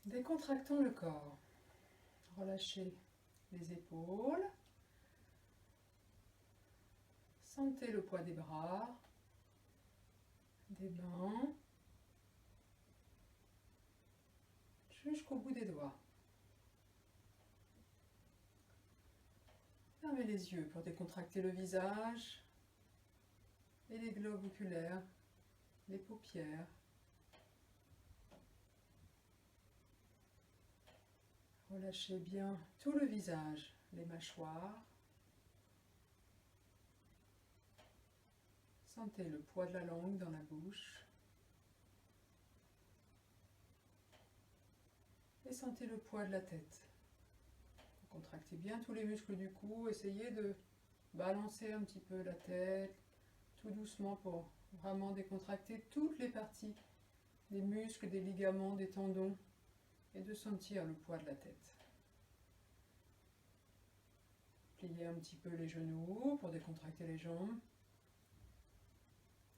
Décontractons le corps. Relâchez les épaules. Sentez le poids des bras, des mains, jusqu'au bout des doigts. Fermez les yeux pour décontracter le visage et les globes oculaires, les paupières. Relâchez bien tout le visage, les mâchoires. Sentez le poids de la langue dans la bouche. Et sentez le poids de la tête. Contractez bien tous les muscles du cou. Essayez de balancer un petit peu la tête, tout doucement pour vraiment décontracter toutes les parties des muscles, des ligaments, des tendons et de sentir le poids de la tête. Pliez un petit peu les genoux pour décontracter les jambes.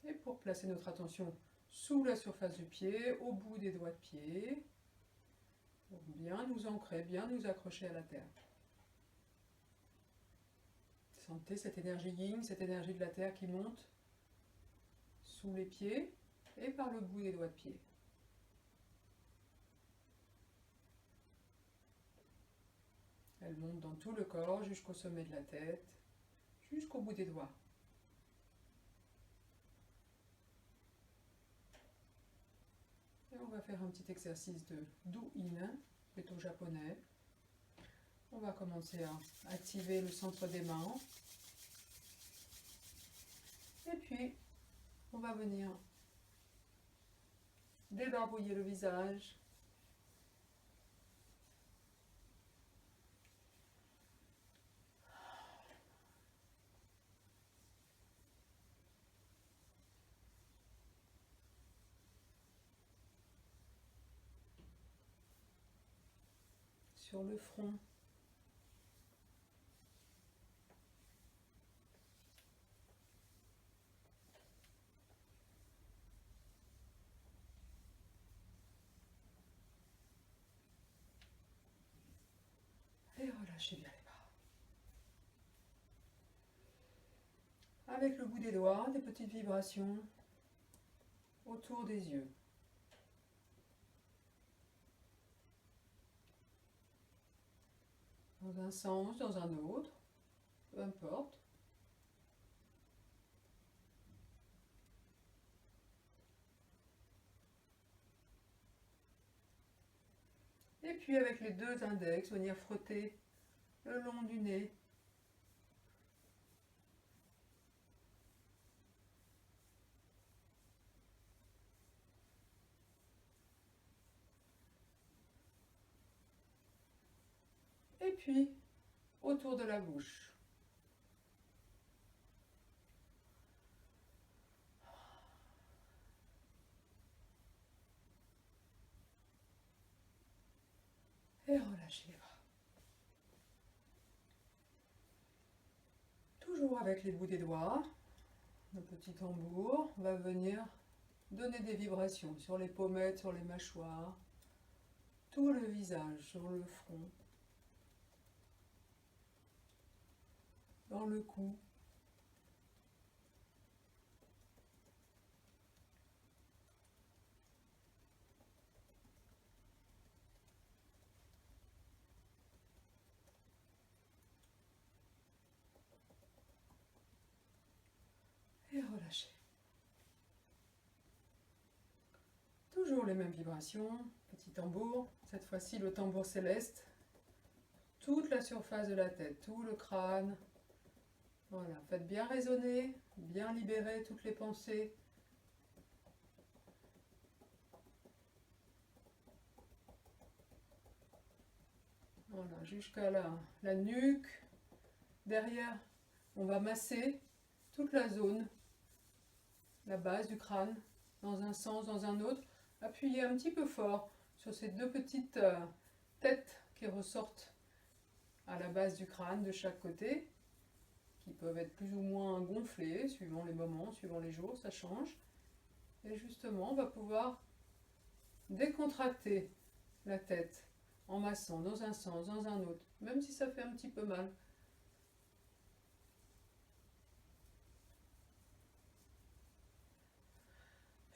Et pour placer notre attention sous la surface du pied, au bout des doigts de pied, pour bien nous ancrer, bien nous accrocher à la terre. Sentez cette énergie yin, cette énergie de la terre qui monte sous les pieds et par le bout des doigts de pied. Elle monte dans tout le corps jusqu'au sommet de la tête, jusqu'au bout des doigts. Et on va faire un petit exercice de Do-In, plutôt japonais. On va commencer à activer le centre des mains. Et puis, on va venir débarbouiller le visage. Sur le front. Et relâchez bien les bras. Avec le bout des doigts, des petites vibrations autour des yeux. Dans un sens, dans un autre, peu importe. Et puis avec les deux index, venir frotter le long du nez. Et puis autour de la bouche. Et relâchez les bras. Toujours avec les bouts des doigts, le petit tambour va venir donner des vibrations sur les pommettes, sur les mâchoires, tout le visage, sur le front, dans le cou. Et relâchez. Toujours les mêmes vibrations, petit tambour, cette fois-ci le tambour céleste, toute la surface de la tête, tout le crâne. Voilà, faites bien résonner, bien libérer toutes les pensées. Voilà, jusqu'à la nuque, derrière, on va masser toute la zone, la base du crâne, dans un sens, dans un autre. Appuyez un petit peu fort sur ces deux petites têtes qui ressortent à la base du crâne de chaque côté, qui peuvent être plus ou moins gonflées, suivant les moments, suivant les jours, ça change. Et justement, on va pouvoir décontracter la tête en massant dans un sens, dans un autre, même si ça fait un petit peu mal.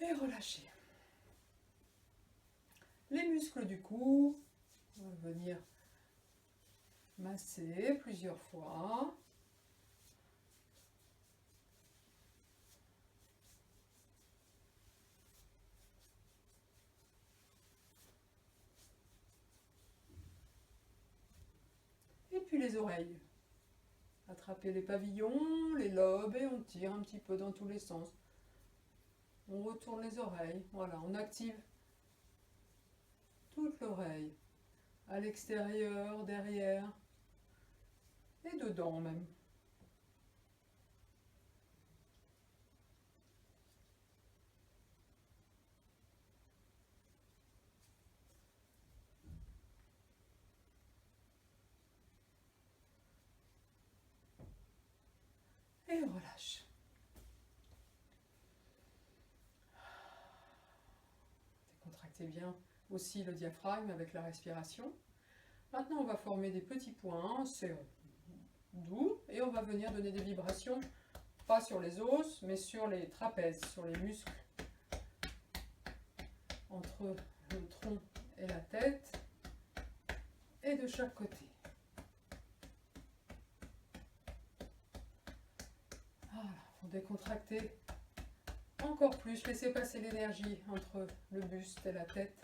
Et relâchez. Les muscles du cou, on va venir masser plusieurs fois. Et puis les oreilles. Attrapez les pavillons, les lobes et on tire un petit peu dans tous les sens. On retourne les oreilles, voilà, on active toute l'oreille, à l'extérieur, derrière et dedans même. Et on relâche. Décontractez bien aussi le diaphragme avec la respiration. Maintenant, on va former des petits points, c'est doux, et on va venir donner des vibrations, pas sur les os, mais sur les trapèzes, sur les muscles, entre le tronc et la tête, et de chaque côté. Voilà, pour décontracter encore plus, laissez passer l'énergie entre le buste et la tête.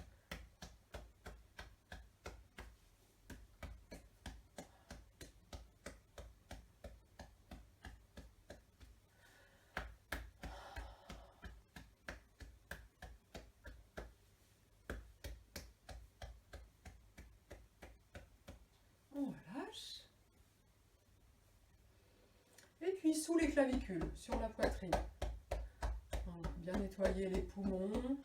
On relâche. Et puis sous les clavicules, sur la poitrine. Voilà, bien nettoyer les poumons,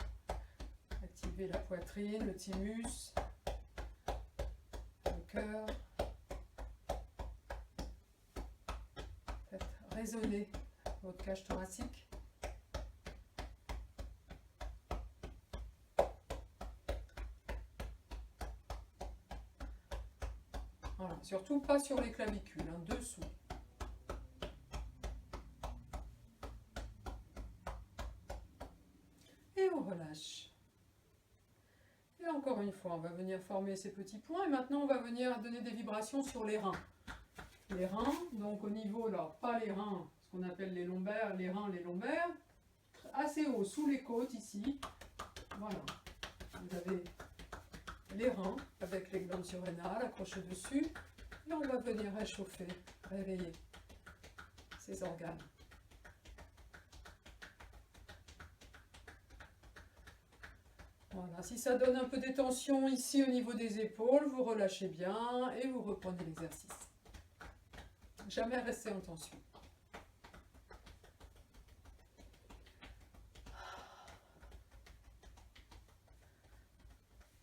activer la poitrine, le thymus, le cœur. Faites résonner votre cage thoracique. Voilà, surtout pas sur les clavicules, hein, dessous. Et on relâche. Et encore une fois, on va venir former ces petits points. Et maintenant, on va venir donner des vibrations sur les reins. Les reins, donc au niveau, là, pas les reins, ce qu'on appelle les lombaires, les reins, les lombaires, assez haut, sous les côtes ici. Voilà. Vous avez les reins avec les glandes surrénales accrochées dessus. Et on va venir réchauffer, réveiller ces organes. Voilà, si ça donne un peu de tension ici au niveau des épaules, vous relâchez bien et vous reprenez l'exercice. Jamais rester en tension.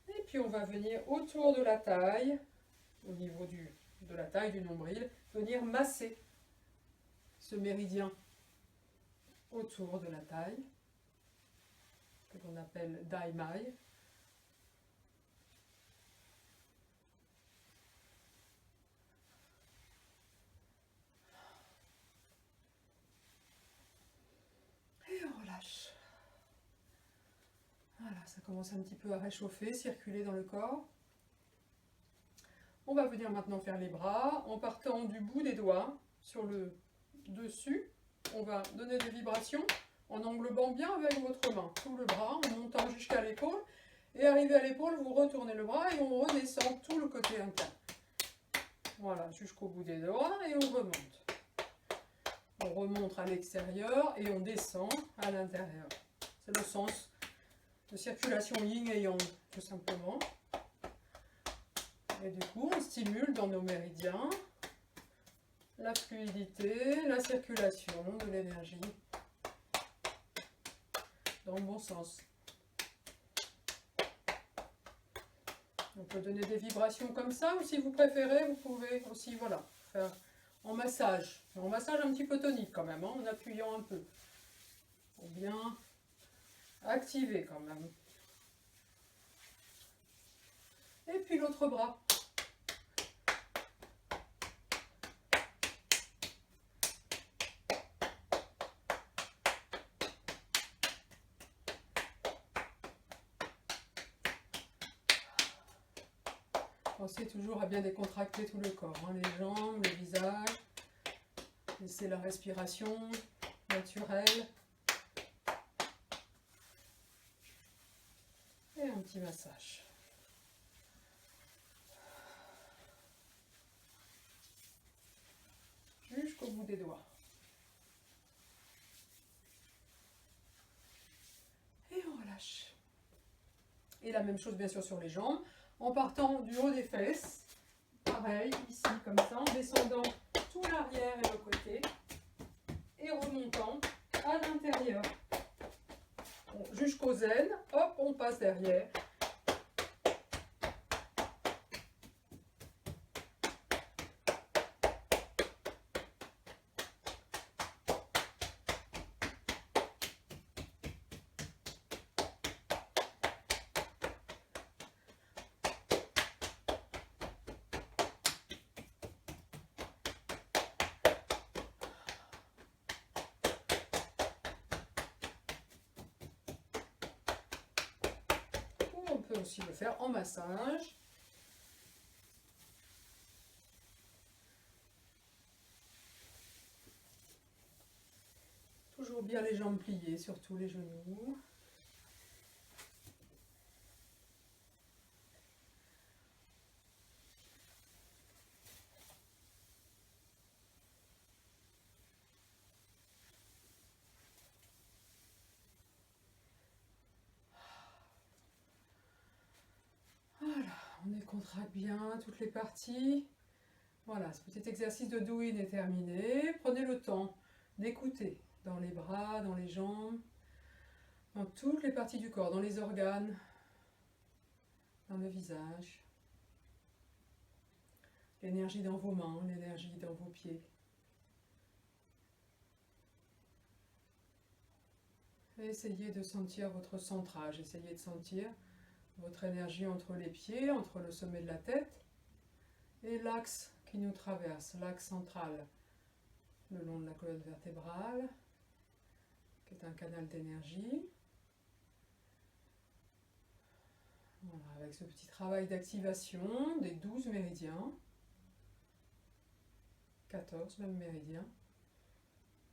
Et puis on va venir autour de la taille, au niveau de la taille du nombril, venir masser ce méridien autour de la taille, que l'on appelle Dai Mai. Et on relâche. Voilà, ça commence un petit peu à réchauffer, circuler dans le corps. On va venir maintenant faire les bras en partant du bout des doigts sur le dessus. On va donner des vibrations en englobant bien avec votre main tout le bras, en montant jusqu'à l'épaule. Et arrivé à l'épaule, vous retournez le bras et on redescend tout le côté interne. Voilà, jusqu'au bout des doigts et on remonte. On remonte à l'extérieur et on descend à l'intérieur. C'est le sens de circulation yin et yang, tout simplement. Et du coup, on stimule dans nos méridiens la fluidité, la circulation de l'énergie dans le bon sens. On peut donner des vibrations comme ça, ou si vous préférez, vous pouvez aussi voilà, faire en massage un petit peu tonique quand même, hein, en appuyant un peu, pour bien activer quand même. Et puis l'autre bras. Pensez toujours à bien décontracter tout le corps, hein, les jambes, le visage. Laissez la respiration naturelle. Et un petit massage. Jusqu'au bout des doigts. Et on relâche. Et la même chose bien sûr sur les jambes, en partant du haut des fesses, pareil, ici comme ça, en descendant tout l'arrière et le côté, et remontant à l'intérieur. Jusqu'au zen, hop, on passe derrière. On peut aussi le faire en massage. Toujours bien les jambes pliées, surtout les genoux. Voilà, on décontracte bien toutes les parties. Voilà, ce petit exercice de douyin est terminé. Prenez le temps d'écouter dans les bras, dans les jambes, dans toutes les parties du corps, dans les organes, dans le visage. L'énergie dans vos mains, l'énergie dans vos pieds. Et essayez de sentir votre centrage, essayez de sentir votre énergie entre les pieds, entre le sommet de la tête et l'axe qui nous traverse, l'axe central, le long de la colonne vertébrale, qui est un canal d'énergie. Voilà, avec ce petit travail d'activation des 12 méridiens, 14 même méridiens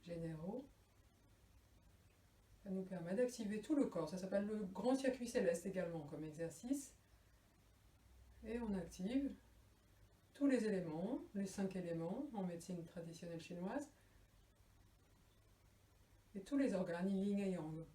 généraux. Ça nous permet d'activer tout le corps. Ça s'appelle le grand circuit céleste également comme exercice. Et on active tous les éléments, les 5 éléments en médecine traditionnelle chinoise. Et tous les organes, yin et yang.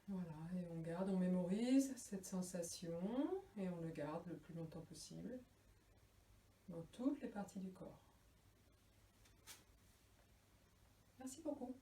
Voilà, et on garde, on mémorise cette sensation et on le garde le plus longtemps possible dans toutes les parties du corps. Merci beaucoup.